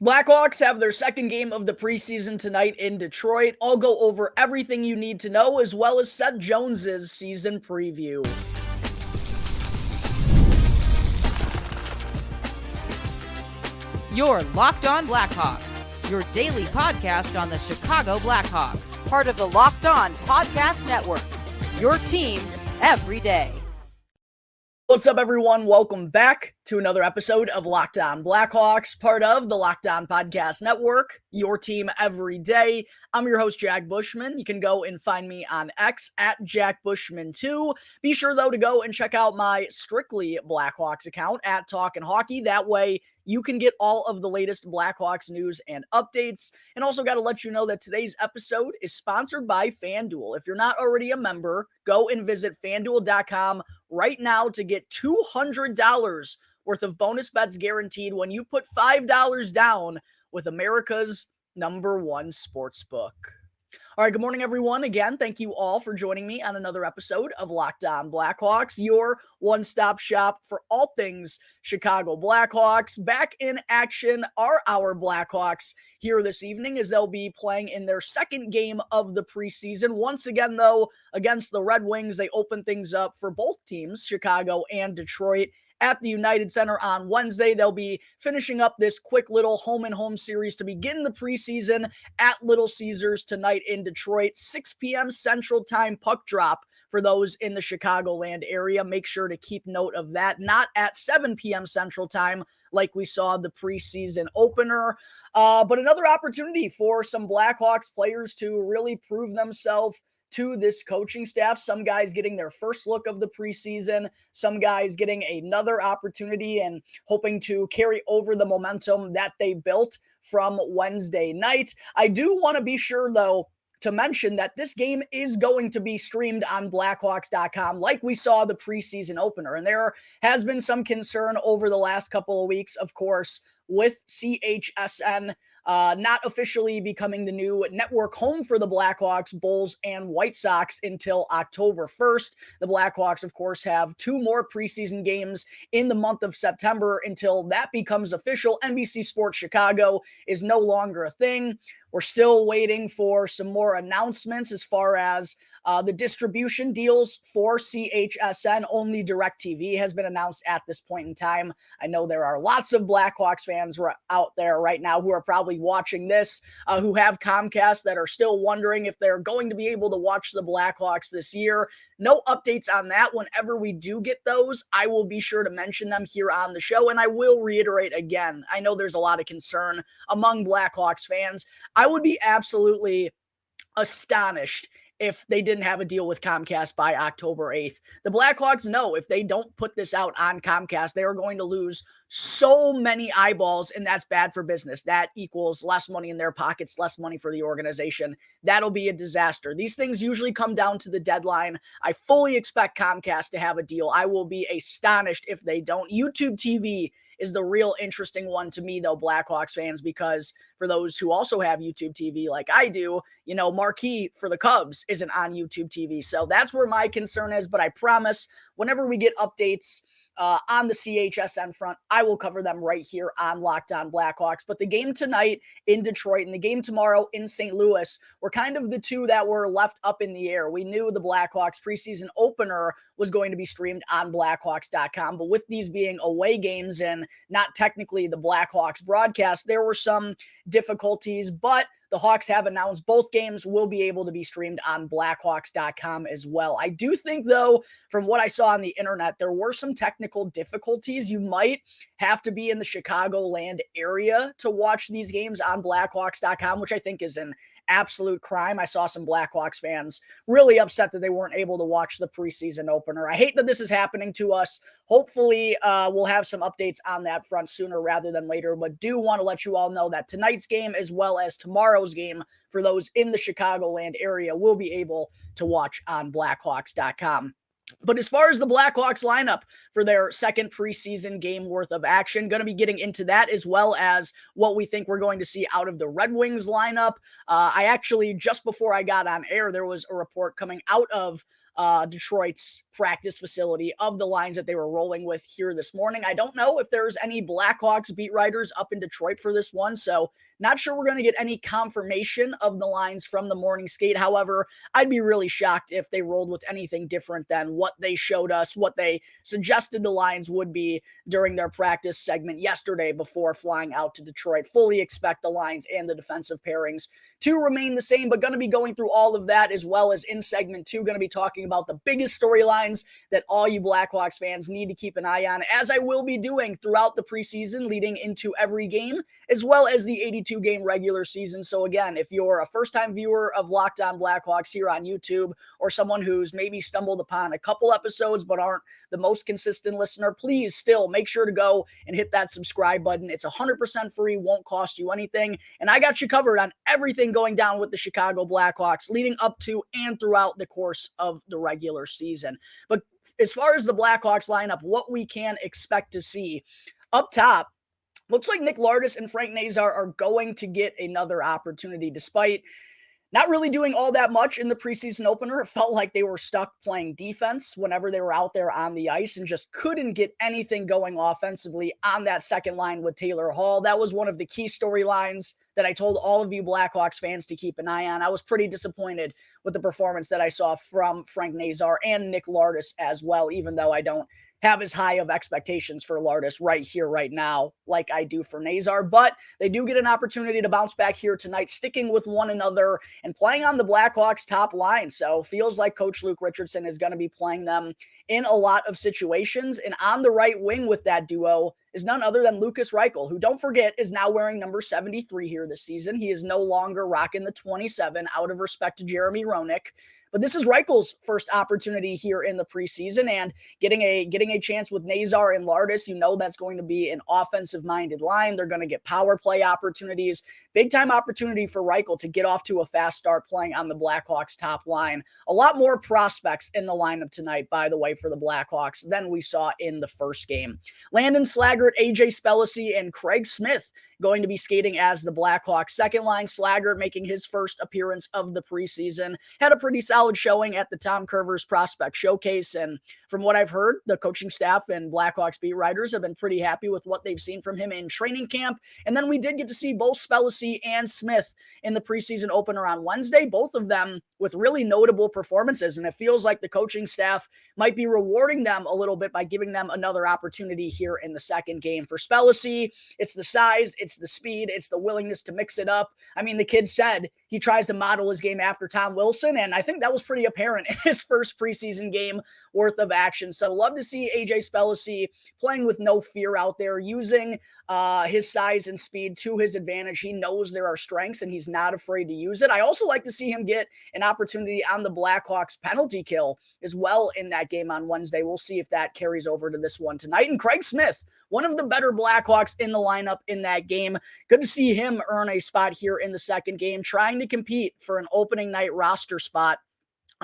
Blackhawks have their second game of the preseason tonight in Detroit. I'll go over everything you need to know as well as Seth Jones's season preview. You're Locked On Blackhawks, your daily podcast on the Chicago Blackhawks, part of the Locked On Podcast Network, your team every day. What's up, everyone? Welcome back to another episode of Locked On Blackhawks, part of the Locked On Podcast Network, your team every day. I'm your host, Jack Bushman. You can go and find me on X at Jack Bushman2. Be sure, though, to go and check out my Strictly Blackhawks account at Talkin' Hockey. That way, you can get all of the latest Blackhawks news and updates. And also got to let you know that today's episode is sponsored by FanDuel. If you're not already a member, go and visit FanDuel.com right now to get $200 worth of bonus bets guaranteed when you put $5 down with America's #1 sportsbook. All right, good morning, everyone. Again, thank you all for joining me on another episode of Locked On Blackhawks, your one-stop shop for all things Chicago Blackhawks. Back in action are our Blackhawks here this evening as they'll be playing in their second game of the preseason. Once again, though, against the Red Wings, they open things up for both teams, Chicago and Detroit, at the United Center on Wednesday. They'll be finishing up this quick little home-and-home series to begin the preseason at Little Caesars tonight in Detroit. 6 p.m. Central Time puck drop for those in the Chicagoland area. Make sure to keep note of that. Not at 7 p.m. Central Time like we saw the preseason opener, but another opportunity for some Blackhawks players to really prove themselves to this coaching staff. Some guys getting their first look of the preseason, some guys getting another opportunity and hoping to carry over the momentum that they built from Wednesday night. I do want to be sure, though, to mention that this game is going to be streamed on Blackhawks.com like we saw the preseason opener. And there has been some concern over the last couple of weeks, of course, with CHSN not officially becoming the new network home for the Blackhawks, Bulls, and White Sox until October 1st. The Blackhawks, of course, have 2 more preseason games in the month of September until that becomes official. NBC Sports Chicago is no longer a thing. We're still waiting for some more announcements as far as the distribution deals for CHSN. Only DirecTV has been announced at this point in time. I know there are lots of Blackhawks fans out there right now who are probably watching this, who have Comcast, that are still wondering if they're going to be able to watch the Blackhawks this year. No updates on that. Whenever we do get those, I will be sure to mention them here on the show, and I will reiterate again, I know there's a lot of concern among Blackhawks fans. I would be absolutely astonished if they didn't have a deal with Comcast by October 8th. The Blackhawks know if they don't put this out on Comcast, they are going to lose so many eyeballs, and that's bad for business. That equals less money in their pockets, less money for the organization. That'll be a disaster. These things usually come down to the deadline. I fully expect Comcast to have a deal. I will be astonished if they don't. YouTube TV is the real interesting one to me, though, Blackhawks fans, because for those who also have YouTube TV like I do, you know, Marquee for the Cubs isn't on YouTube TV. So that's where my concern is. But I promise whenever we get updates on the CHSN front, I will cover them right here on Locked On Blackhawks. But the game tonight in Detroit and the game tomorrow in St. Louis were kind of the two that were left up in the air. We knew the Blackhawks preseason opener was going to be streamed on Blackhawks.com, but with these being away games and not technically the Blackhawks broadcast, there were some difficulties, but the Hawks have announced both games will be able to be streamed on Blackhawks.com as well. I do think, though, from what I saw on the internet, there were some technical difficulties. You might have to be in the Chicagoland area to watch these games on Blackhawks.com, which I think is an absolute crime. I saw some Blackhawks fans really upset that they weren't able to watch the preseason opener. I hate that this is happening to us. Hopefully, we'll have some updates on that front sooner rather than later, but do want to let you all know that tonight's game as well as tomorrow's game for those in the Chicagoland area will be able to watch on Blackhawks.com. But as far as the Blackhawks lineup for their second preseason game worth of action, going to be getting into that as well as what we think we're going to see out of the Red Wings lineup. I actually, just before I got on air, there was a report coming out of Detroit's practice facility of the lines that they were rolling with here this morning. I don't know if there's any Blackhawks beat writers up in Detroit for this one, so not sure we're going to get any confirmation of the lines from the morning skate. However, I'd be really shocked if they rolled with anything different than what they showed us, what they suggested the lines would be during their practice segment yesterday before flying out to Detroit. Fully expect the lines and the defensive pairings to remain the same, but going to be going through all of that, as well as in segment 2, going to be talking about the biggest storylines that all you Blackhawks fans need to keep an eye on, as I will be doing throughout the preseason leading into every game, as well as the 82-game regular season. So again, if you're a first-time viewer of Locked On Blackhawks here on YouTube, or someone who's maybe stumbled upon a couple episodes but aren't the most consistent listener, please still make sure to go and hit that subscribe button. It's 100% free, won't cost you anything, and I got you covered on everything going down with the Chicago Blackhawks leading up to and throughout the course of the regular season. But as far as the Blackhawks lineup, what we can expect to see up top, looks like Nick Lardis and Frank Nazar are going to get another opportunity despite not really doing all that much in the preseason opener. It felt like they were stuck playing defense whenever they were out there on the ice and just couldn't get anything going offensively on that second line with Taylor Hall. That was one of the key storylines that I told all of you Blackhawks fans to keep an eye on. I was pretty disappointed with the performance that I saw from Frank Nazar and Nick Lardis as well, even though I don't have as high of expectations for Lardis right here, right now, like I do for Nazar. But they do get an opportunity to bounce back here tonight, sticking with one another and playing on the Blackhawks top line. So feels like Coach Luke Richardson is going to be playing them in a lot of situations. And on the right wing with that duo is none other than Lukas Reichel, who, don't forget, is now wearing number 73 here this season. He is no longer rocking the 27 out of respect to Jeremy Roenick. But this is Reichel's first opportunity here in the preseason, and getting a chance with Nazar and Lardis, you know that's going to be an offensive-minded line. They're going to get power play opportunities. Big-time opportunity for Reichel to get off to a fast start playing on the Blackhawks top line. A lot more prospects in the lineup tonight, by the way, for the Blackhawks than we saw in the first game. Landon Slaggert, AJ Spellacy, and Craig Smith going to be skating as the Blackhawks second line. Slaggert making his first appearance of the preseason. Had a pretty solid showing at the Tom Curvers Prospect Showcase, and from what I've heard, the coaching staff and Blackhawks beat writers have been pretty happy with what they've seen from him in training camp. And then we did get to see both Spellacy and Smith in the preseason opener on Wednesday, both of them with really notable performances, and it feels like the coaching staff might be rewarding them a little bit by giving them another opportunity here in the second game. For Spellacy, it's the size, it's the speed, it's the willingness to mix it up. I mean, the kid said he tries to model his game after Tom Wilson, and I think that was pretty apparent in his first preseason game worth of action. So love to see AJ Spellacy playing with no fear out there, using his size and speed to his advantage. He knows there are strengths, and he's not afraid to use it. I also like to see him get an opportunity on the Blackhawks penalty kill as well in that game on Wednesday. We'll see if that carries over to this one tonight. And Craig Smith, one of the better Blackhawks in the lineup in that game. Good to see him earn a spot here in the second game, trying to compete for an opening night roster spot.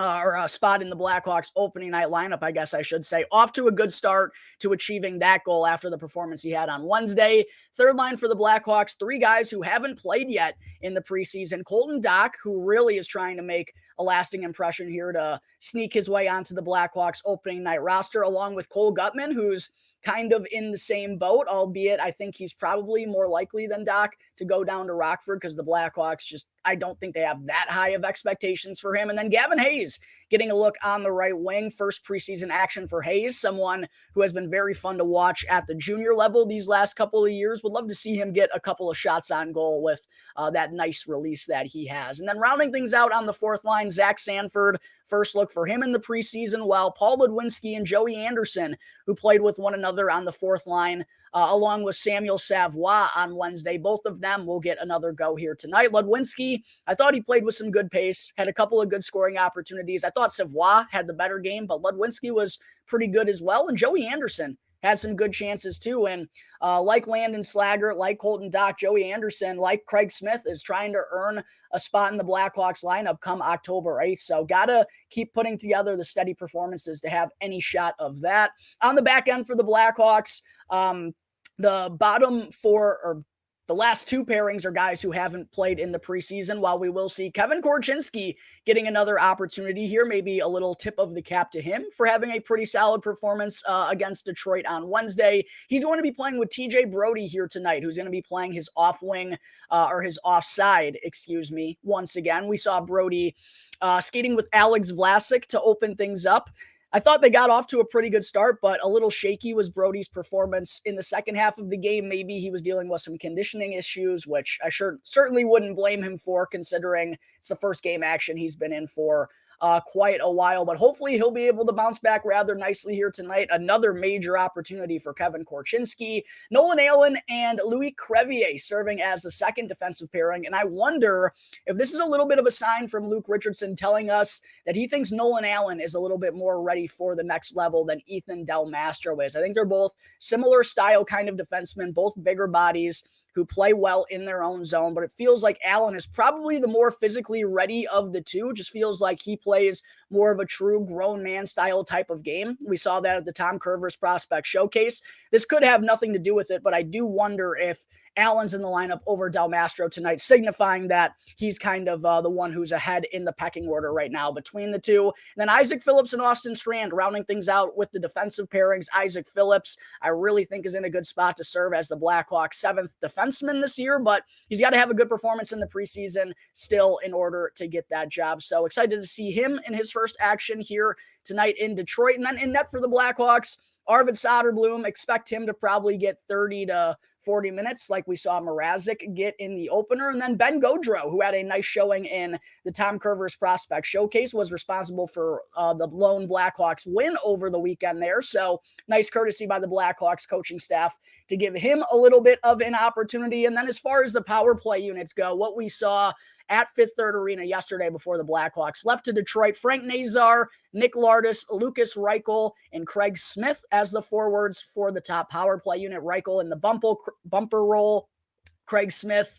Or a spot in the Blackhawks opening night lineup, I guess I should say. Off to a good start to achieving that goal after the performance he had on Wednesday. Third line for the Blackhawks, three guys who haven't played yet in the preseason. Colton Dach, who really is trying to make a lasting impression here to sneak his way onto the Blackhawks opening night roster, along with Cole Gutman, who's kind of in the same boat, albeit I think he's probably more likely than Dach to go down to Rockford because the Blackhawks just, I don't think they have that high of expectations for him. And then Gavin Hayes getting a look on the right wing. First preseason action for Hayes, someone who has been very fun to watch at the junior level these last couple of years. Would love to see him get a couple of shots on goal with that nice release that he has. And then rounding things out on the fourth line, Zach Sanford, first look for him in the preseason, while Paul Ludwinski and Joey Anderson, who played with one another on the fourth line, along with Samuel Savoie on Wednesday. Both of them will get another go here tonight. Ludwinski, I thought he played with some good pace, had a couple of good scoring opportunities. I thought Savoie had the better game, but Ludwinski was pretty good as well. And Joey Anderson had some good chances too. And like Landon Slaggert, like Colton Dach, Joey Anderson, like Craig Smith is trying to earn a spot in the Blackhawks lineup come October 8th. So got to keep putting together the steady performances to have any shot of that. On the back end for the Blackhawks, the bottom four, or The last two pairings are guys who haven't played in the preseason, while we will see Kevin Korchinski getting another opportunity here, maybe a little tip of the cap to him for having a pretty solid performance against Detroit on Wednesday. He's going to be playing with TJ Brody here tonight, who's going to be playing his off wing or his offside, once again. We saw Brody skating with Alex Vlasic to open things up. I thought they got off to a pretty good start, but a little shaky was Brody's performance in the second half of the game. Maybe he was dealing with some conditioning issues, which I certainly wouldn't blame him for, considering it's the first game action he's been in for quite a while. But hopefully he'll be able to bounce back rather nicely here tonight. Another major opportunity for Kevin Korchinski. Nolan Allen and Louis Crevier serving as the second defensive pairing. And I wonder if this is a little bit of a sign from Luke Richardson telling us that he thinks Nolan Allen is a little bit more ready for the next level than Ethan Del Mastro is. I think they're both similar style kind of defensemen, both bigger bodies who play well in their own zone, but it feels like Allen is probably the more physically ready of the two. Just feels like he plays more of a true grown man style type of game. We saw that at the Tom Curver's Prospect Showcase. This could have nothing to do with it, but I do wonder if Allen's in the lineup over Del Mastro tonight, signifying that he's kind of the one who's ahead in the pecking order right now between the two. And then Isaac Phillips and Austin Strand rounding things out with the defensive pairings. Isaac Phillips, I really think, is in a good spot to serve as the Blackhawks' seventh defenseman this year, but he's got to have a good performance in the preseason still in order to get that job. So excited to see him in his first action here tonight in Detroit. And then in net for the Blackhawks, Arvid Soderblom, expect him to probably get 30 to 40 minutes like we saw Mrazek get in the opener. And then Ben Gaudreau, who had a nice showing in the Tom Curver's Prospect Showcase, was responsible for the lone Blackhawks win over the weekend there. So nice courtesy by the Blackhawks coaching staff to give him a little bit of an opportunity. And then as far as the power play units go, what we saw at Fifth Third Arena yesterday before the Blackhawks left to Detroit, Frank Nazar, Nick Lardis, Lucas Reichel, and Craig Smith as the forwards for the top power play unit. Reichel in the bumper role, Craig Smith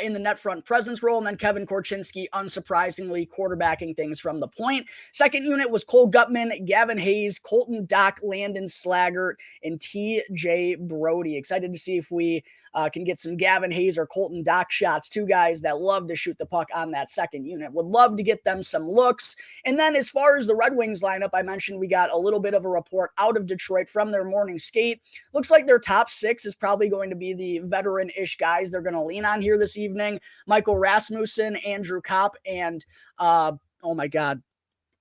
in the net front presence role, and then Kevin Korchinski, unsurprisingly, quarterbacking things from the point. Second unit was Cole Gutman, Gavin Hayes, Colton Dock, Landon Slaggert, and TJ Brody. Excited to see if we can get some Gavin Hayes or Colton Dock shots, two guys that love to shoot the puck on that second unit. Would love to get them some looks. And then as far as the Red Wings lineup, I mentioned we got a little bit of a report out of Detroit from their morning skate. Looks like their top six is probably going to be the veteran-ish guys they're going to lean on here this evening. Michael Rasmussen, Andrew Kopp, and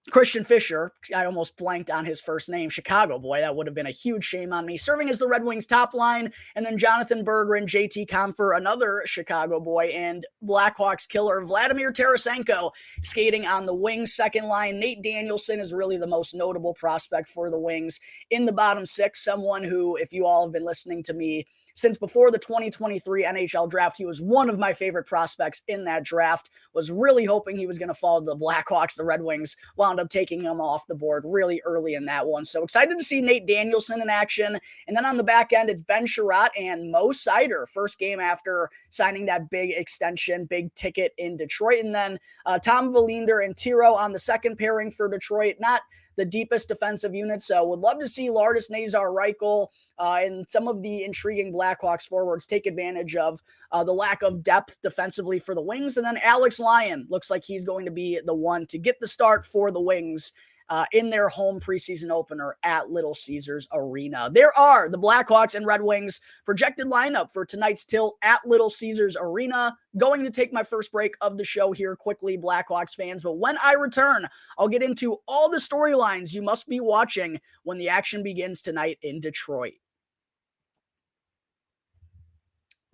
Christian Fischer. I almost blanked on his first name. Chicago boy. That would have been a huge shame on me. Serving as the Red Wings top line. And then Jonathan Berggren, JT Compher, another Chicago boy, and Blackhawks killer Vladimir Tarasenko skating on the Wings second line. Nate Danielson is really the most notable prospect for the Wings in the bottom six. Someone who, if you all have been listening to me since before the 2023 NHL draft, he was one of my favorite prospects in that draft. Was really hoping he was going to fall to the Blackhawks. The Red Wings wound up taking him off the board really early in that one. So excited to see Nate Danielson in action. And then on the back end, it's Ben Sherratt and Mo Seider. First game after signing that big extension, big ticket in Detroit. And then Tom Verlinder and Tiro on the second pairing for Detroit. Not the deepest defensive unit. So would love to see Lardis, Nazar, Reichel, and some of the intriguing Blackhawks forwards take advantage of the lack of depth defensively for the Wings. And then Alex Lyon looks like he's going to be the one to get the start for the Wings in their home preseason opener at Little Caesars Arena. There are the Blackhawks and Red Wings projected lineup for tonight's tilt at Little Caesars Arena. Going to take my first break of the show here quickly, Blackhawks fans. But when I return, I'll get into all the storylines you must be watching when the action begins tonight in Detroit.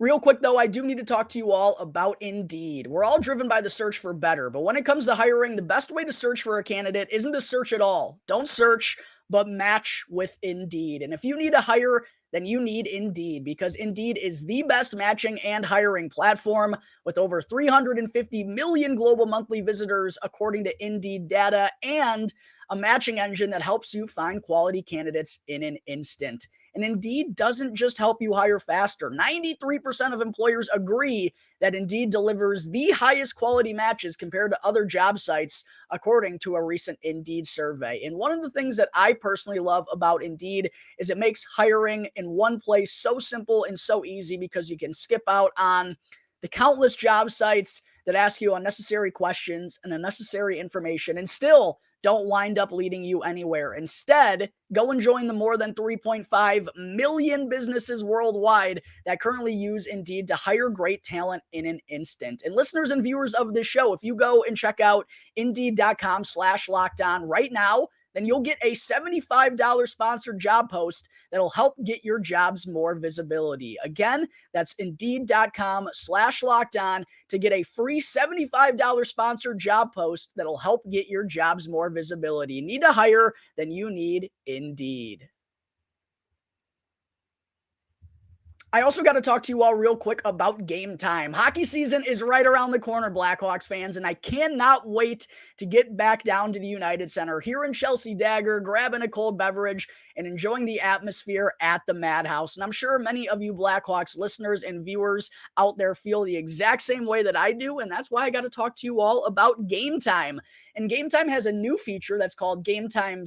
Real quick, though, I do need to talk to you all about Indeed. We're all driven by the search for better, but when it comes to hiring, the best way to search for a candidate isn't to search at all. Don't search, but match with Indeed. And if you need to hire, then you need Indeed, because Indeed is the best matching and hiring platform with over 350 million global monthly visitors, according to Indeed data, and a matching engine that helps you find quality candidates in an instant. And Indeed doesn't just help you hire faster. 93% of employers agree that Indeed delivers the highest quality matches compared to other job sites, according to a recent Indeed survey. And one of the things that I personally love about Indeed is it makes hiring in one place so simple and so easy because you can skip out on the countless job sites that ask you unnecessary questions and unnecessary information and still don't wind up leading you anywhere. Instead, go and join the more than 3.5 million businesses worldwide that currently use Indeed to hire great talent in an instant. And listeners and viewers of this show, if you go and check out Indeed.com/lockedon right now, then you'll get a $75 sponsored job post that'll help get your jobs more visibility. Again, that's Indeed.com/lockedon to get a free $75 sponsored job post that'll help get your jobs more visibility. You need to hire, then you need Indeed. I also got to talk to you all real quick about Game Time. Hockey season is right around the corner, Blackhawks fans, and I cannot wait to get back down to the United Center here in Chelsea Dagger, grabbing a cold beverage and enjoying the atmosphere at the Madhouse. And I'm sure many of you Blackhawks listeners and viewers out there feel the exact same way that I do, and that's why I got to talk to you all about Game Time. And Game Time has a new feature that's called Game Time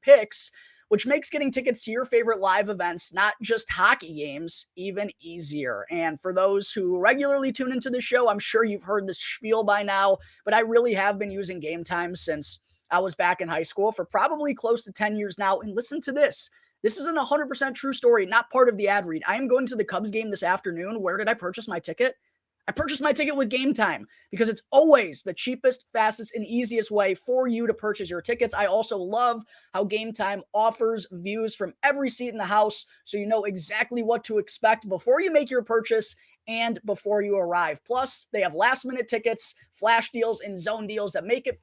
Picks, which makes getting tickets to your favorite live events, not just hockey games, even easier. And for those who regularly tune into the show, I'm sure you've heard this spiel by now, but I really have been using Game Time since I was back in high school for probably close to 10 years now. And listen to this. This isn't a 100% true story, not part of the ad read. I am going to the Cubs game this afternoon. Where did I purchase my ticket? I purchased my ticket with Game Time because it's always the cheapest, fastest, and easiest way for you to purchase your tickets. I also love how Game Time offers views from every seat in the house so you know exactly what to expect before you make your purchase and before you arrive. Plus, they have last-minute tickets, flash deals, and zone deals that make it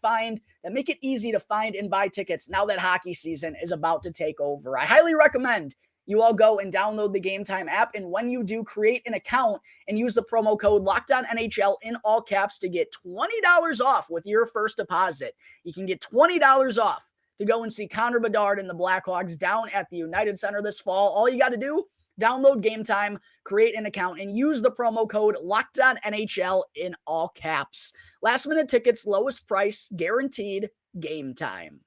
easy to find and buy tickets now that hockey season is about to take over. I highly recommend you all go and download the Game Time app, and when you do, create an account and use the promo code LOCKEDONNHL in all caps to get $20 off with your first deposit. You can get $20 off to go and see Connor Bedard and the Blackhawks down at the United Center this fall. All you got to do, download Game Time, create an account, and use the promo code LOCKEDONNHL in all caps. Last minute tickets, lowest price, guaranteed. Game Time.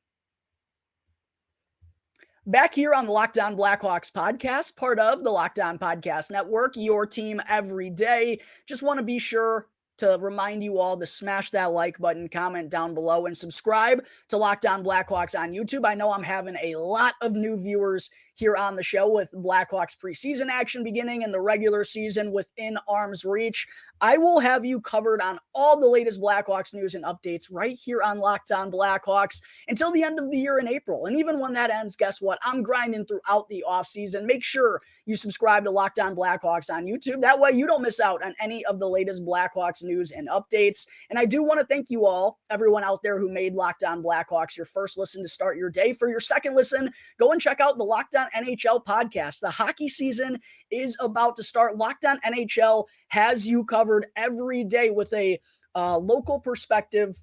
Back here on the Locked On Blackhawks podcast, part of the Locked On Podcast Network, your team every day. Just want to be sure to remind you all to smash that like button, comment down below, and subscribe to Locked On Blackhawks on YouTube. I know I'm having a lot of new viewers here on the show with Blackhawks preseason action beginning and the regular season within arm's reach. I will have you covered on all the latest Blackhawks news and updates right here on Locked On Blackhawks until the end of the year in April. And even when that ends, guess what? I'm grinding throughout the offseason. Make sure you subscribe to Locked On Blackhawks on YouTube. That way you don't miss out on any of the latest Blackhawks news and updates. And I do want to thank you all, everyone out there who made Locked On Blackhawks your first listen to start your day. For your second listen, go and check out the Locked On NHL podcast. The hockey season is about to start. Locked On NHL has you covered every day with a local perspective,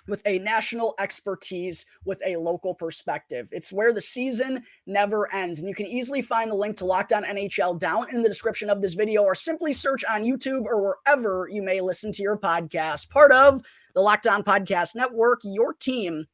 with a national expertise, with a local perspective. It's where the season never ends. And you can easily find the link to Locked On NHL down in the description of this video, or simply search on YouTube or wherever you may listen to your podcast. Part of the Locked On Podcast Network, your team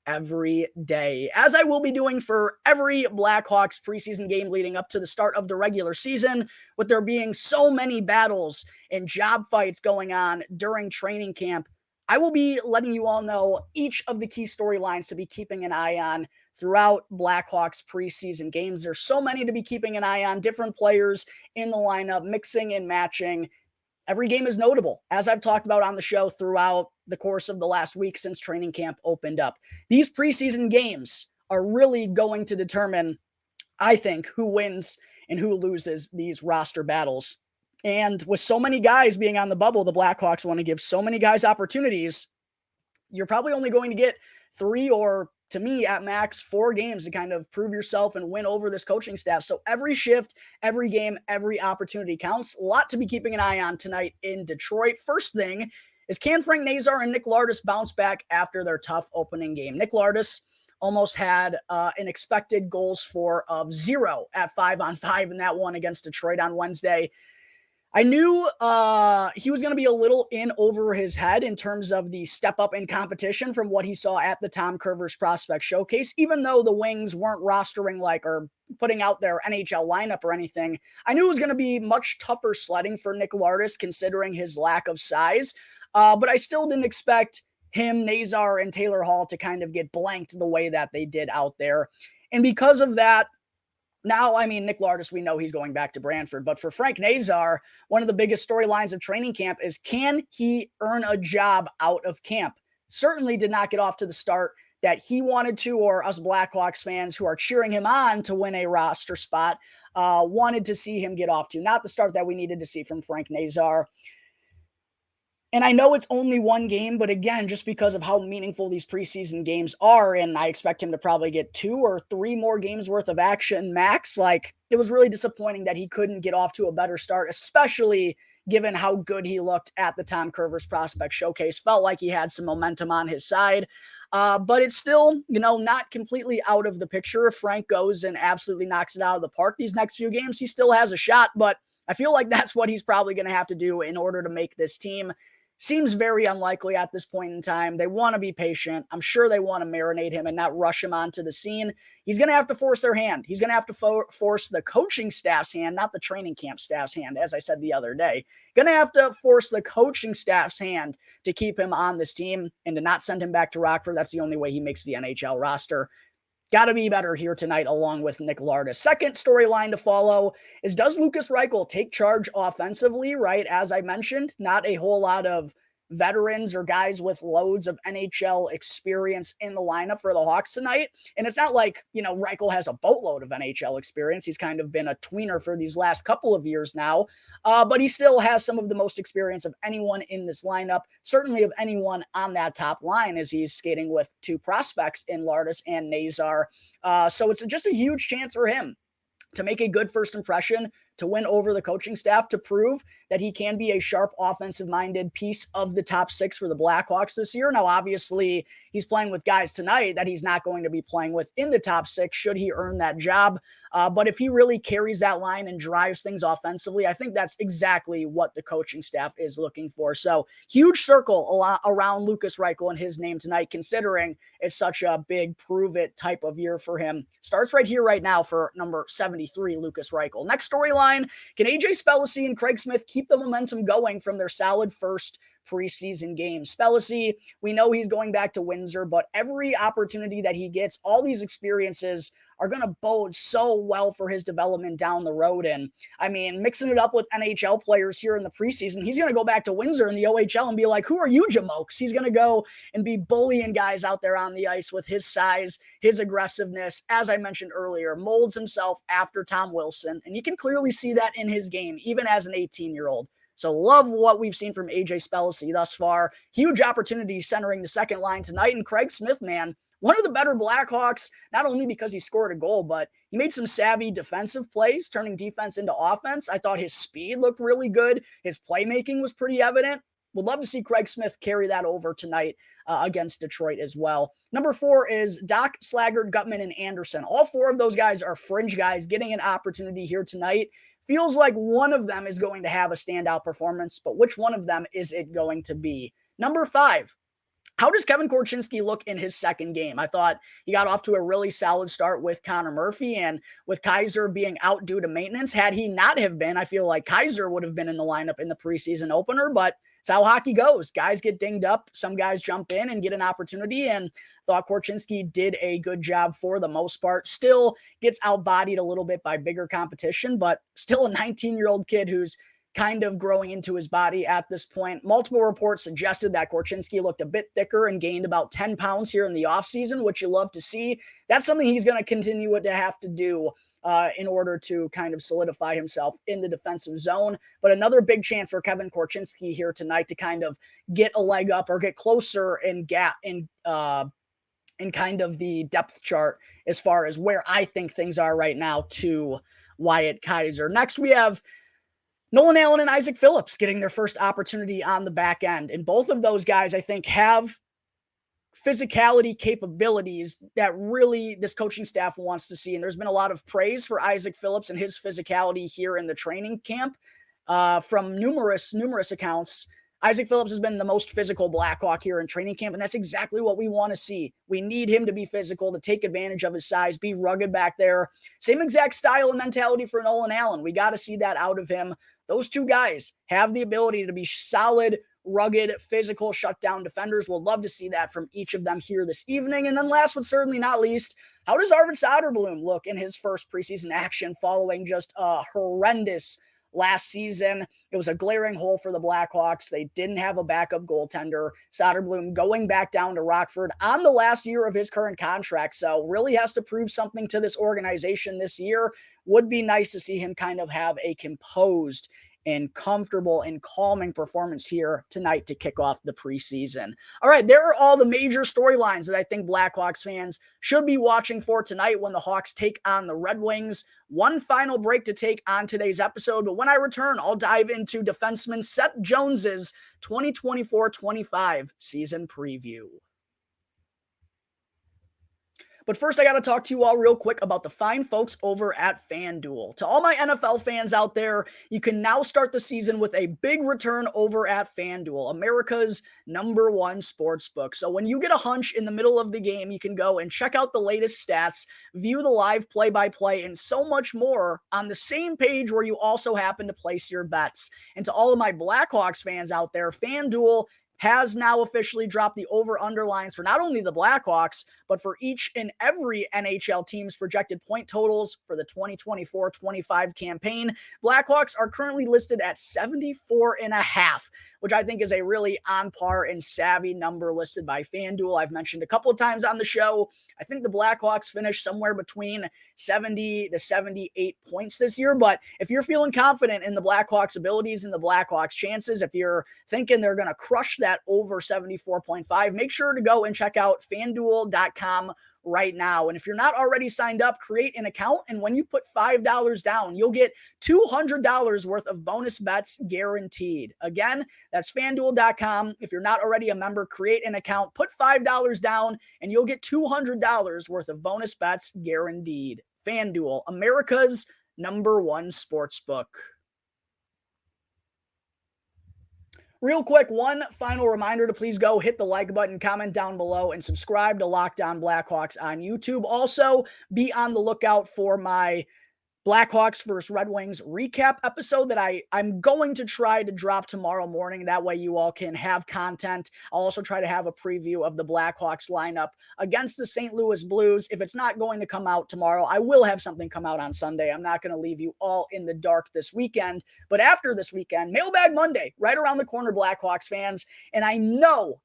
every day, as I will be doing for every Blackhawks preseason game leading up to the start of the regular season, with there being so many battles and job fights going on during training camp. I will be letting you all know each of the key storylines to be keeping an eye on throughout Blackhawks preseason games. There's so many to be keeping an eye on, different players in the lineup, mixing and matching. Every game is notable, as I've talked about on the show throughout the course of the last week since training camp opened up. These preseason games are really going to determine, I think, who wins and who loses these roster battles. And with so many guys being on the bubble, the Blackhawks want to give so many guys opportunities. You're probably only going to get 3 or, to me, at max 4 games to kind of prove yourself and win over this coaching staff. So every shift, every game, every opportunity counts. A lot to be keeping an eye on tonight in Detroit. First thing is, can Frank Nazar and Nick Lardis bounce back after their tough opening game? Nick Lardis almost had an expected goals for of 0 at 5-on-5 in that one against Detroit on Wednesday. I knew he was going to be a little in over his head in terms of the step up in competition from what he saw at the Tom Curvers Prospect Showcase, even though the Wings weren't rostering or putting out their NHL lineup or anything. I knew it was going to be much tougher sledding for Nick Lardis considering his lack of size, but I still didn't expect him, Nazar, and Taylor Hall to kind of get blanked the way that they did out there. And because of that, now, I mean, Nick Lardis, we know he's going back to Brantford, but for Frank Nazar, one of the biggest storylines of training camp is, can he earn a job out of camp? Certainly did not get off to the start that he wanted to, or us Blackhawks fans who are cheering him on to win a roster spot wanted to see him get off to. Not the start that we needed to see from Frank Nazar. And I know it's only one game, but again, just because of how meaningful these preseason games are, and I expect him to probably get 2 or 3 more games worth of action max, it was really disappointing that he couldn't get off to a better start, especially given how good he looked at the Tom Curvers Prospect Showcase. Felt like he had some momentum on his side. But it's still, not completely out of the picture. If Frank goes and absolutely knocks it out of the park these next few games, he still has a shot, but I feel like that's what he's probably going to have to do in order to make this team. Seems very unlikely at this point in time. They want to be patient. I'm sure they want to marinate him and not rush him onto the scene. He's going to have to force their hand. He's going to have to force the coaching staff's hand, not the training camp staff's hand, as I said the other day. Going to have to force the coaching staff's hand to keep him on this team and to not send him back to Rockford. That's the only way he makes the NHL roster. Got to be better here tonight along with Nick Lardis. Second storyline to follow is, does Lukas Reichel take charge offensively, right? As I mentioned, not a whole lot of veterans or guys with loads of NHL experience in the lineup for the Hawks tonight. And it's not like, Reichel has a boatload of NHL experience. He's kind of been a tweener for these last couple of years now. But he still has some of the most experience of anyone in this lineup, certainly of anyone on that top line, as he's skating with 2 prospects in Lardis and Nazar. So it's just a huge chance for him to make a good first impression, to win over the coaching staff, to prove that he can be a sharp offensive-minded piece of the top 6 for the Blackhawks this year. Now, obviously, he's playing with guys tonight that he's not going to be playing with in the top 6 should he earn that job. But if he really carries that line and drives things offensively, I think that's exactly what the coaching staff is looking for. So huge circle around Lukas Reichel and his name tonight, considering it's such a big prove-it type of year for him. Starts right here, right now for number 73, Lukas Reichel. Next storyline, can AJ Spellacy and Craig Smith keep the momentum going from their solid first preseason game? Spellacy, we know he's going back to Windsor, but every opportunity that he gets, all these experiences are going to bode so well for his development down the road. And I mean, mixing it up with NHL players here in the preseason, he's going to go back to Windsor in the OHL and be like, who are you, Jamokes? He's going to go and be bullying guys out there on the ice with his size, his aggressiveness. As I mentioned earlier, molds himself after Tom Wilson. And you can clearly see that in his game, even as an 18-year-old. So love what we've seen from AJ Spellacy thus far. Huge opportunity centering the second line tonight. And Craig Smith, man, one of the better Blackhawks, not only because he scored a goal, but he made some savvy defensive plays, turning defense into offense. I thought his speed looked really good. His playmaking was pretty evident. Would love to see Craig Smith carry that over tonight against Detroit as well. Number 4 is Doc, Slaggert, Gutman, and Anderson. All 4 of those guys are fringe guys getting an opportunity here tonight. Feels like one of them is going to have a standout performance, but which one of them is it going to be? Number 5. How does Kevin Korchinski look in his second game? I thought he got off to a really solid start with Connor Murphy, and with Kaiser being out due to maintenance. Had he not have been, I feel like Kaiser would have been in the lineup in the preseason opener, but it's how hockey goes. Guys get dinged up. Some guys jump in and get an opportunity, and thought Korchinski did a good job for the most part. Still gets outbodied a little bit by bigger competition, but still a 19-year-old kid who's kind of growing into his body at this point. Multiple reports suggested that Korchinski looked a bit thicker and gained about 10 pounds here in the offseason, which you love to see. That's something he's going to continue to have to do in order to kind of solidify himself in the defensive zone. But another big chance for Kevin Korchinski here tonight to kind of get a leg up or get closer in kind of the depth chart as far as where I think things are right now to Wyatt Kaiser. Next, we have Nolan Allen and Isaac Phillips getting their first opportunity on the back end. And both of those guys, I think, have physicality capabilities that really this coaching staff wants to see. And there's been a lot of praise for Isaac Phillips and his physicality here in the training camp from numerous accounts. Isaac Phillips has been the most physical Blackhawk here in training camp, and that's exactly what we want to see. We need him to be physical, to take advantage of his size, be rugged back there. Same exact style and mentality for Nolan Allen. We got to see that out of him. Those two guys have the ability to be solid, rugged, physical, shutdown defenders. We'll love to see that from each of them here this evening. And then last but certainly not least, how does Arvid Soderblom look in his first preseason action following just a horrendous last season? It was a glaring hole for the Blackhawks. They didn't have a backup goaltender. Soderblom going back down to Rockford on the last year of his current contract, so really has to prove something to this organization this year. Would be nice to see him kind of have a composed and comfortable and calming performance here tonight to kick off the preseason. All right, there are all the major storylines that I think Blackhawks fans should be watching for tonight when the Hawks take on the Red Wings. One final break to take on today's episode, but when I return, I'll dive into defenseman Seth Jones's 2024-25 season preview. But first, I got to talk to you all real quick about the fine folks over at FanDuel. To all my NFL fans out there, you can now start the season with a big return over at FanDuel, America's #1 sportsbook. So when you get a hunch in the middle of the game, you can go and check out the latest stats, view the live play-by-play, and so much more on the same page where you also happen to place your bets. And to all of my Blackhawks fans out there, FanDuel has now officially dropped the over-under lines for not only the Blackhawks, but for each and every NHL team's projected point totals for the 2024-25 campaign. Blackhawks are currently listed at 74.5, which I think is a really on par and savvy number listed by FanDuel. I've mentioned a couple of times on the show, I think the Blackhawks finished somewhere between 70 to 78 points this year. But if you're feeling confident in the Blackhawks' abilities and the Blackhawks' chances, if you're thinking they're going to crush that over 74.5, make sure to go and check out FanDuel.com right now. And if you're not already signed up, create an account. And when you put $5 down, you'll get $200 worth of bonus bets guaranteed. Again, that's FanDuel.com. If you're not already a member, create an account, put $5 down, and you'll get $200 worth of bonus bets guaranteed. FanDuel, America's #1 sportsbook. Real quick, one final reminder to please go hit the like button, comment down below, and subscribe to Locked On Blackhawks on YouTube. Also, be on the lookout for my Blackhawks versus Red Wings recap episode that I'm going to try to drop tomorrow morning. That way you all can have content. I'll also try to have a preview of the Blackhawks lineup against the St. Louis Blues. If it's not going to come out tomorrow, I will have something come out on Sunday. I'm not going to leave you all in the dark this weekend. But after this weekend, Mailbag Monday, right around the corner, Blackhawks fans. And I know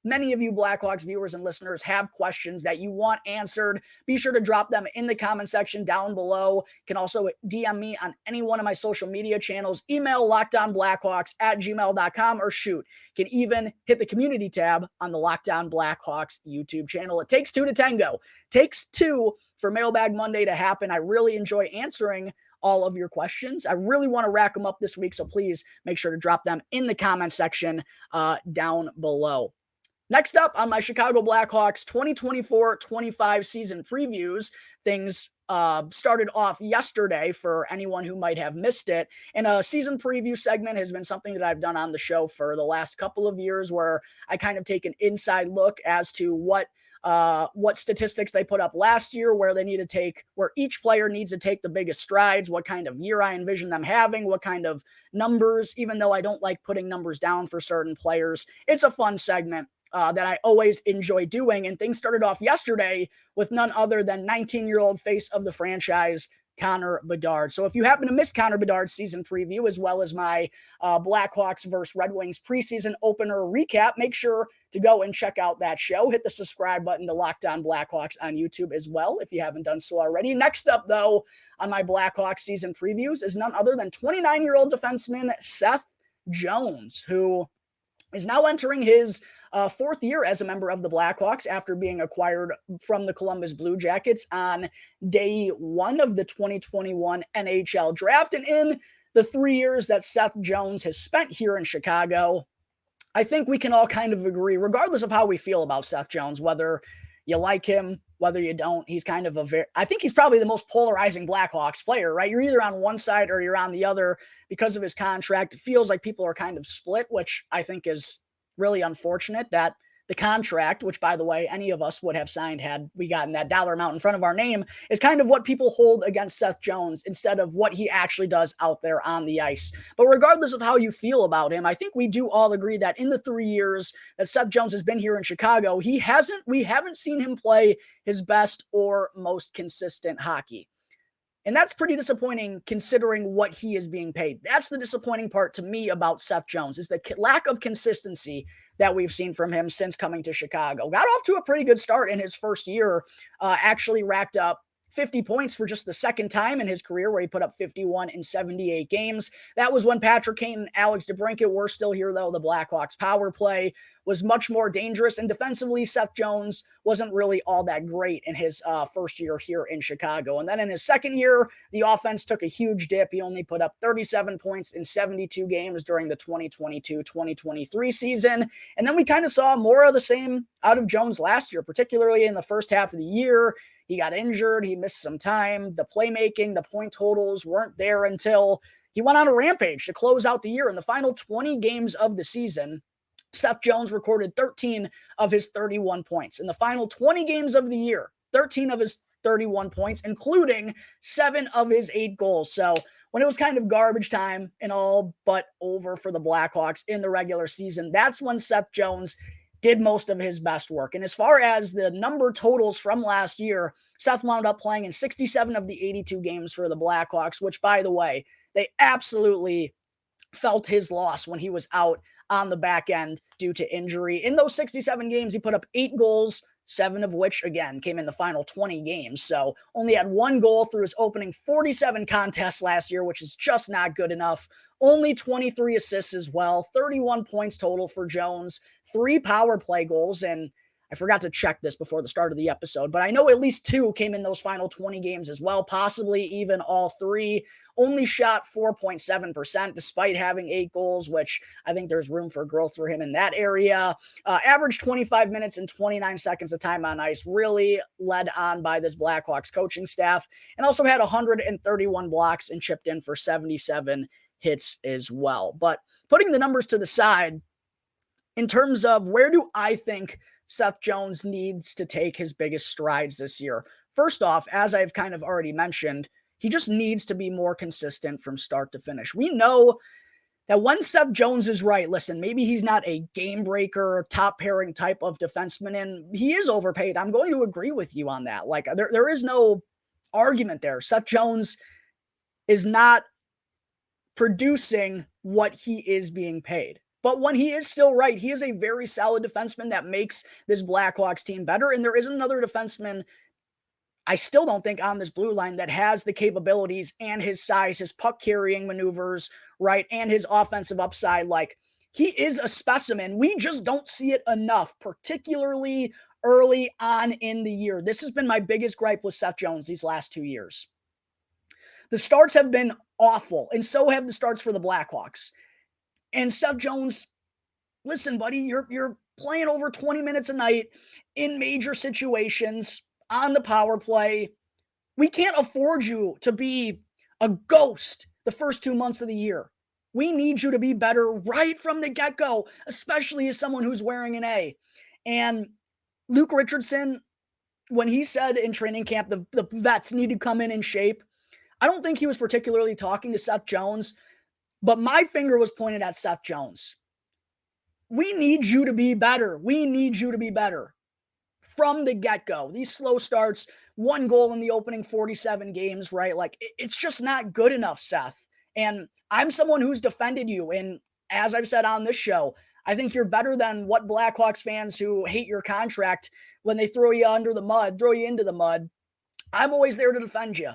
many of you Blackhawks viewers and listeners have questions that you want answered. Be sure to drop them in the comment section down below. You can also DM me on any one of my social media channels. Email lockedonblackhawks@gmail.com, or shoot, you can even hit the community tab on the Locked On Blackhawks YouTube channel. It takes two to tango. Takes two for Mailbag Monday to happen. I really enjoy answering all of your questions. I really want to rack them up this week, so please make sure to drop them in the comment section down below. Next up on my Chicago Blackhawks 2024-25 season previews, things started off yesterday for anyone who might have missed it. And a season preview segment has been something that I've done on the show for the last couple of years, where I kind of take an inside look as to what statistics they put up last year, where each player needs to take the biggest strides, what kind of year I envision them having, what kind of numbers, even though I don't like putting numbers down for certain players. It's a fun segment that I always enjoy doing. And things started off yesterday with none other than 19-year-old face of the franchise, Connor Bedard. So if you happen to miss Connor Bedard's season preview, as well as my Blackhawks versus Red Wings preseason opener recap, make sure to go and check out that show. Hit the subscribe button to Locked On Blackhawks on YouTube as well, if you haven't done so already. Next up, though, on my Blackhawks season previews is none other than 29-year-old defenseman Seth Jones, who is now entering his fourth year as a member of the Blackhawks after being acquired from the Columbus Blue Jackets on day one of the 2021 NHL draft. And in the 3 years that Seth Jones has spent here in Chicago, I think we can all kind of agree, regardless of how we feel about Seth Jones, whether you like him, whether you don't, he's kind of I think he's probably the most polarizing Blackhawks player, right? You're either on one side or you're on the other because of his contract. It feels like people are kind of split, which I think is really unfortunate that the contract, which by the way, any of us would have signed had we gotten that dollar amount in front of our name, is kind of what people hold against Seth Jones instead of what he actually does out there on the ice. But regardless of how you feel about him, I think we do all agree that in the 3 years that Seth Jones has been here in Chicago, we haven't seen him play his best or most consistent hockey. And that's pretty disappointing considering what he is being paid. That's the disappointing part to me about Seth Jones is the lack of consistency that we've seen from him since coming to Chicago. Got off to a pretty good start in his first year, actually racked up 50 points for just the second time in his career, where he put up 51 in 78 games. That was when Patrick Kane and Alex DeBrincat were still here, though. The Blackhawks power play was much more dangerous, and defensively, Seth Jones wasn't really all that great in his first year here in Chicago. And then in his second year, the offense took a huge dip. He only put up 37 points in 72 games during the 2022-2023 season. And then we kind of saw more of the same out of Jones last year, particularly in the first half of the year. He got injured. He missed some time. The playmaking, the point totals weren't there until he went on a rampage to close out the year. In the final 20 games of the season, Seth Jones recorded 13 of his 31 points. In the final 20 games of the year, 13 of his 31 points, including 7 of his 8 goals. So when it was kind of garbage time and all but over for the Blackhawks in the regular season, that's when Seth Jones did most of his best work. And as far as the number totals from last year, Seth wound up playing in 67 of the 82 games for the Blackhawks, which, by the way, they absolutely felt his loss when he was out on the back end due to injury. In those 67 games, he put up 8 goals, 7 of which, again, came in the final 20 games. So only had 1 goal through his opening 47 contests last year, which is just not good enough. Only 23 assists as well, 31 points total for Jones, 3 power play goals, and I forgot to check this before the start of the episode, but I know at least 2 came in those final 20 games as well, possibly even all 3. Only shot 4.7% despite having 8 goals, which I think there's room for growth for him in that area. Averaged 25 minutes and 29 seconds of time on ice, really led on by this Blackhawks coaching staff, and also had 131 blocks and chipped in for 77 hits as well. But putting the numbers to the side, in terms of where do I think Seth Jones needs to take his biggest strides this year? First off, as I've kind of already mentioned, he just needs to be more consistent from start to finish. We know that when Seth Jones is right, listen, maybe he's not a game breaker, top pairing type of defenseman, and he is overpaid. I'm going to agree with you on that. Like, there is no argument there. Seth Jones is not producing what he is being paid. But when he is still right, he is a very solid defenseman that makes this Blackhawks team better. And there isn't another defenseman, I still don't think, on this blue line that has the capabilities and his size, his puck carrying maneuvers, right, and his offensive upside. Like, he is a specimen. We just don't see it enough, particularly early on in the year. This has been my biggest gripe with Seth Jones these last 2 years. The starts have been awful, and so have the starts for the Blackhawks. And Seth Jones, listen, buddy, you're playing over 20 minutes a night in major situations on the power play. We can't afford you to be a ghost the first 2 months of the year. We need you to be better right from the get-go, especially as someone who's wearing an A. And Luke Richardson, when he said in training camp the vets need to come in shape, I don't think he was particularly talking to Seth Jones, but my finger was pointed at Seth Jones. We need you to be better. We need you to be better from the get-go. These slow starts, 1 goal in the opening 47 games, right? Like, it's just not good enough, Seth. And I'm someone who's defended you. And as I've said on this show, I think you're better than what Blackhawks fans who hate your contract, when they throw you into the mud. I'm always there to defend you.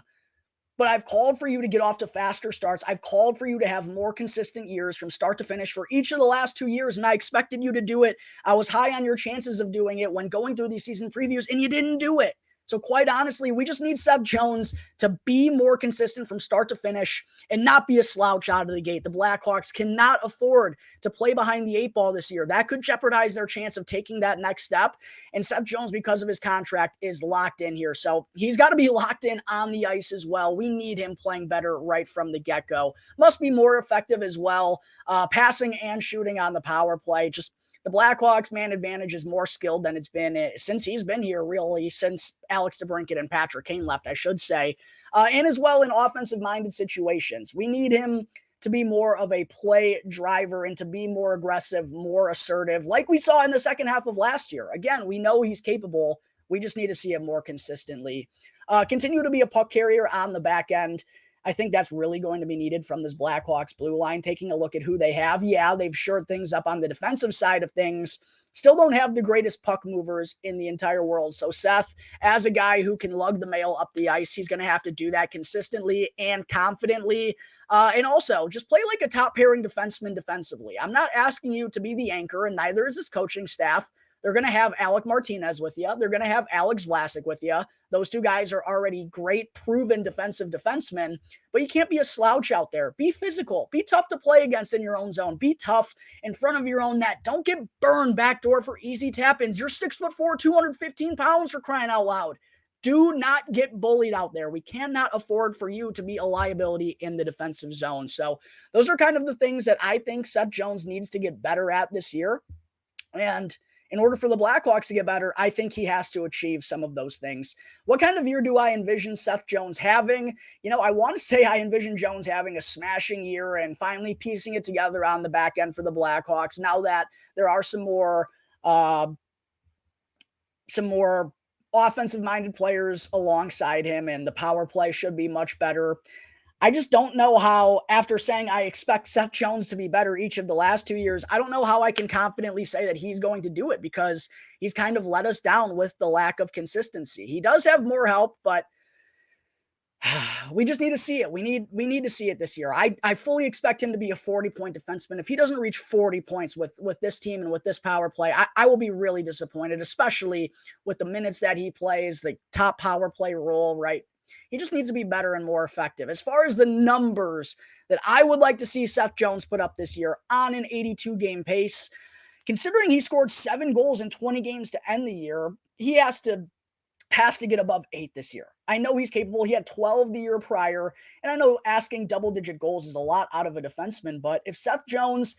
But I've called for you to get off to faster starts. I've called for you to have more consistent years from start to finish for each of the last 2 years, and I expected you to do it. I was high on your chances of doing it when going through these season previews, and you didn't do it. So quite honestly, we just need Seth Jones to be more consistent from start to finish and not be a slouch out of the gate. The Blackhawks cannot afford to play behind the eight ball this year. That could jeopardize their chance of taking that next step. And Seth Jones, because of his contract, is locked in here. So he's got to be locked in on the ice as well. We need him playing better right from the get-go. Must be more effective as well, passing and shooting on the power play. Just the Blackhawks man advantage is more skilled than it's been since he's been here, really, since Alex DeBrincat and Patrick Kane left, I should say. And as well in offensive-minded situations. We need him to be more of a play driver and to be more aggressive, more assertive, like we saw in the second half of last year. Again, we know he's capable. We just need to see him more consistently. Continue to be a puck carrier on the back end. I think that's really going to be needed from this Blackhawks blue line. Taking a look at who they have. Yeah, they've shored things up on the defensive side of things. Still don't have the greatest puck movers in the entire world. So Seth, as a guy who can lug the mail up the ice, he's going to have to do that consistently and confidently. And also just play like a top pairing defenseman defensively. I'm not asking you to be the anchor, and neither is this coaching staff. They're going to have Alec Martinez with you. They're going to have Alex Vlasic with you. Those two guys are already great, proven defensive defensemen, but you can't be a slouch out there. Be physical. Be tough to play against in your own zone. Be tough in front of your own net. Don't get burned backdoor for easy tap-ins. You're 6'4", 215 pounds, for crying out loud. Do not get bullied out there. We cannot afford for you to be a liability in the defensive zone. So those are kind of the things that I think Seth Jones needs to get better at this year. And in order for the Blackhawks to get better, I think he has to achieve some of those things. What kind of year do I envision Seth Jones having? I want to say I envision Jones having a smashing year and finally piecing it together on the back end for the Blackhawks. Now that there are some more offensive-minded players alongside him, and the power play should be much better. I just don't know how, after saying I expect Seth Jones to be better each of the last 2 years, I don't know how I can confidently say that he's going to do it, because he's kind of let us down with the lack of consistency. He does have more help, but we just need to see it. We need to see it this year. I fully expect him to be a 40-point defenseman. If he doesn't reach 40 points with this team and with this power play, I will be really disappointed, especially with the minutes that he plays, the top power play role, right? He just needs to be better and more effective. As far as the numbers that I would like to see Seth Jones put up this year on an 82-game pace, considering he scored 7 goals in 20 games to end the year, he has to get above 8 this year. I know he's capable. He had 12 the year prior, and I know asking double-digit goals is a lot out of a defenseman, but if Seth Jones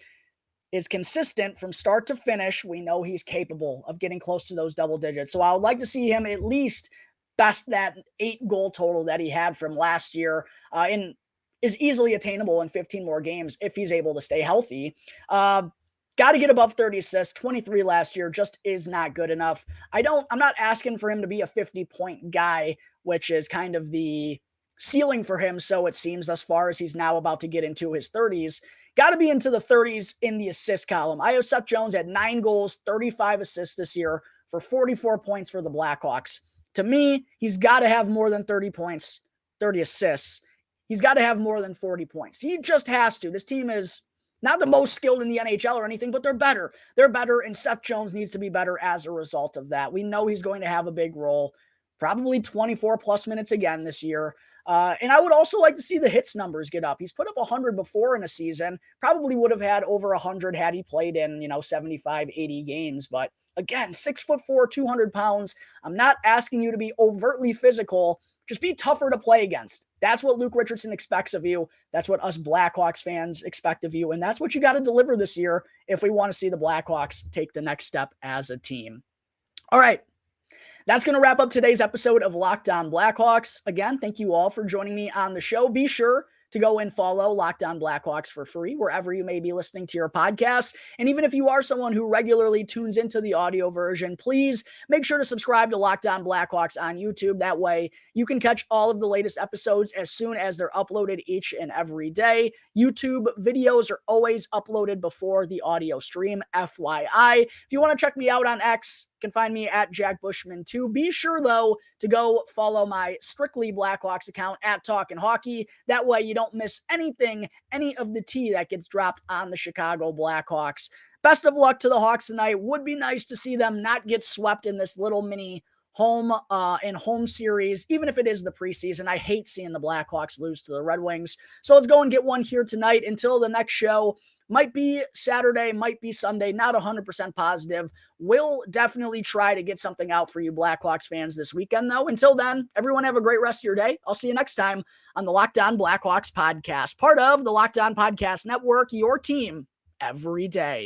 is consistent from start to finish, we know he's capable of getting close to those double digits. So I would like to see him at least best that 8 goal total that he had from last year, and is easily attainable in 15 more games if he's able to stay healthy. Got to get above 30 assists. 23 last year just is not good enough. I'm not asking for him to be a 50-point guy, which is kind of the ceiling for him, so it seems, thus far, as he's now about to get into his 30s. Got to be into the 30s in the assist column. I have Seth Jones at 9 goals, 35 assists this year for 44 points for the Blackhawks. To me, he's got to have more than 30 points, 30 assists. He's got to have more than 40 points. He just has to. This team is not the most skilled in the NHL or anything, but they're better. They're better, and Seth Jones needs to be better as a result of that. We know he's going to have a big role, probably 24-plus minutes again this year. And I would also like to see the hits numbers get up. He's put up 100 before in a season. Probably would have had over 100 had he played in, 75, 80 games. But again, 6'4", 200 pounds. I'm not asking you to be overtly physical. Just be tougher to play against. That's what Luke Richardson expects of you. That's what us Blackhawks fans expect of you. And that's what you got to deliver this year if we want to see the Blackhawks take the next step as a team. All right. That's going to wrap up today's episode of Locked On Blackhawks. Again, thank you all for joining me on the show. Be sure to go and follow Locked On Blackhawks for free wherever you may be listening to your podcast. And even if you are someone who regularly tunes into the audio version, please make sure to subscribe to Locked On Blackhawks on YouTube. That way you can catch all of the latest episodes as soon as they're uploaded each and every day. YouTube videos are always uploaded before the audio stream, FYI. If you want to check me out on X, you can find me at Jack Bushman too. Be sure, though, to go follow my Strictly Blackhawks account at Talkin' Hockey. That way you don't miss anything, any of the tea that gets dropped on the Chicago Blackhawks. Best of luck to the Hawks tonight. Would be nice to see them not get swept in this little mini home in home series, even if it is the preseason. I hate seeing the Blackhawks lose to the Red Wings. So let's go and get one here tonight. Until the next show, might be Saturday, might be Sunday, not 100% positive. We'll definitely try to get something out for you Blackhawks fans this weekend, though. Until then, everyone have a great rest of your day. I'll see you next time on the Locked On Blackhawks podcast, part of the Locked On Podcast Network, your team every day.